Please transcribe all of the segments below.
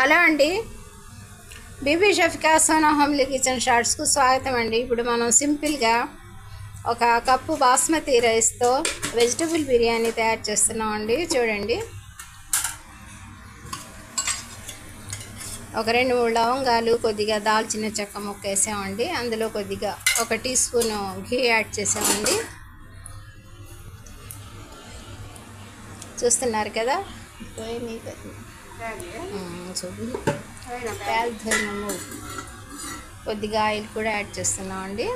Hello అండి, Bibi Shafika Sona homely kitchen షార్ట్స్కు స్వాగతం అండి. ఇప్పుడు మనం సింపుల్గా ఒక కప్పు బాస్మతి రైస్తో వెజిటబుల్ బిర్యానీ తయారు చేస్తున్నాం అండి. చూడండి, ఒక 2-3 లవంగాలు, కొద్దిగా దాల్చిన చెక్క ముక్క వేసామండి. అందులో కొద్దిగా 1 టీ స్పూన్ ఘీ యాడ్ చేసామండి. చూస్తున్నారు కదా, కొద్దిగా ఆయిల్ కూడా యాడ్ చేస్తున్నాం అండి.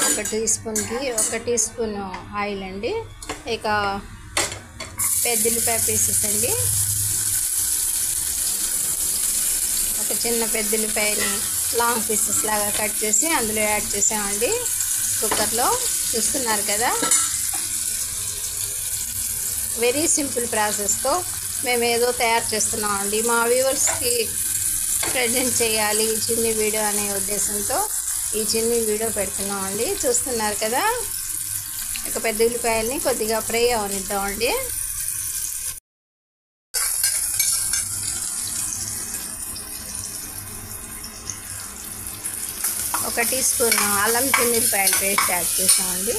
1 టీ స్పూన్ ఘీ, 1 టీ స్పూన్ ఆయిల్ అండి. ఇక పెద్దల్లిపాయ పీసెస్ అండి, ఒక చిన్న పెద్దల్లిపాయని లాంగ్ పీసెస్ లాగా కట్ చేసి అందులో యాడ్ చేసామండి కుక్కర్లో. చూస్తున్నారు కదా, వెరీ సింపుల్ ప్రాసెస్తో మేము ఏదో తయారు చేస్తున్నాం అండి. మా వ్యూవర్స్కి ప్రజెంట్ చేయాలి ఈ చిన్ని వీడియో అనే ఉద్దేశంతో ఈ చిన్ని వీడియో పెడుతున్నాం అండి. చూస్తున్నారు కదా, ఇక పెద్ద ఉల్లిపాయల్ని కొద్దిగా ఫ్రై అవనిద్దామండి. ఒక టీ స్పూన్ అల్లం చిన్నుల్లిపాయల పేస్ట్ యాడ్ చేసామండి.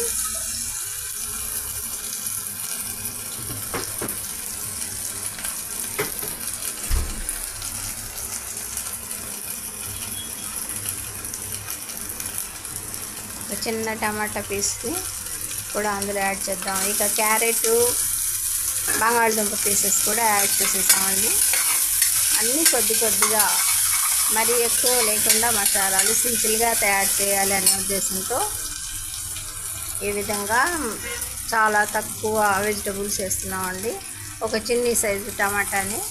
చిన్న టమాటా పీస్ని కూడా అందులో యాడ్ చేద్దాం. ఇక క్యారెట్, బంగాళదుంప పీసెస్ కూడా యాడ్ చేసేసామండి. అన్నీ కొద్దిగా మరీ ఎక్కువ లేకుండా మసాలాలు సింపుల్గా తయారు చేయాలి అనే ఉద్దేశంతో ఈ విధంగా చాలా తక్కువ వెజిటబుల్స్ వేస్తున్నామండి. ఒక చిన్ని సైజు టమాటాని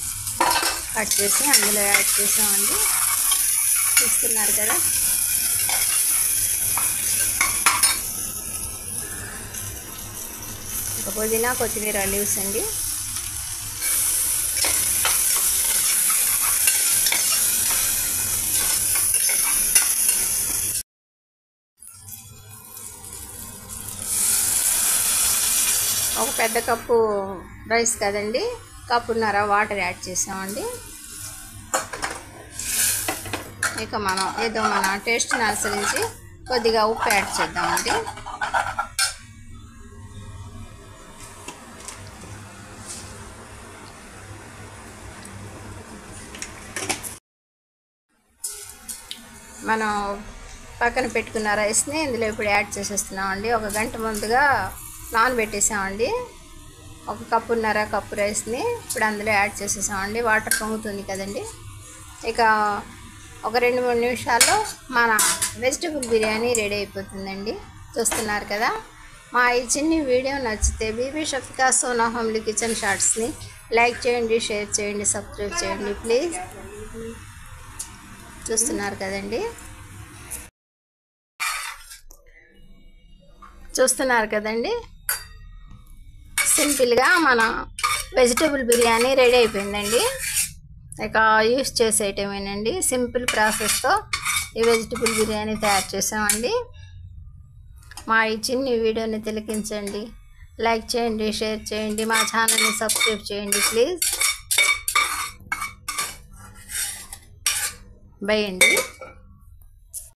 కట్ చేసి అందులో యాడ్ చేసామండి. చూస్తున్నారు కదా, పుదీనా, కొత్తిమీర లీవ్స్ అండి. ఒక పెద్ద కప్పు రైస్ కదండి, కప్పున్నర వాటర్ యాడ్ చేసామండి. ఇక మనం ఏదో మన టేస్ట్ని అనుసరించి కొద్దిగా ఉప్పు యాడ్ చేద్దామండి. మనం పక్కన పెట్టుకున్న రైస్ని ఇందులో ఇప్పుడు యాడ్ చేసేస్తున్నామండి. 1 గంట ముందుగా నానబెట్టేసామండి. 1 కప్పున్నర కప్పు రైస్ని ఇప్పుడు అందులో యాడ్ చేసేసామండి. వాటర్ పొంగుతుంది కదండి. ఇక ఒక 2-3 నిమిషాల్లో మన వెజిటబుల్ బిర్యానీ రెడీ అయిపోతుందండి. చూస్తున్నారు కదా, మా ఈ చిన్ని వీడియో నచ్చితే బీబీ షఫికా సోనా హోమ్లీ కిచెన్ షార్ట్స్ని లైక్ చేయండి, షేర్ చేయండి, సబ్స్క్రైబ్ చేయండి ప్లీజ్. చూస్తున్నారు కదండి, సింపుల్గా మన వెజిటబుల్ బిర్యానీ రెడీ అయిపోయిందండి. ఇక యూస్ చేసేయటమేనండి. సింపుల్ ప్రాసెస్తో ఈ వెజిటబుల్ బిర్యానీ తయారు చేసామండి. మా ఈ చిన్ని వీడియోని తిలకించండి, లైక్ చేయండి, షేర్ చేయండి, మా ఛానల్ని సబ్స్క్రైబ్ చేయండి ప్లీజ్. బై అండి.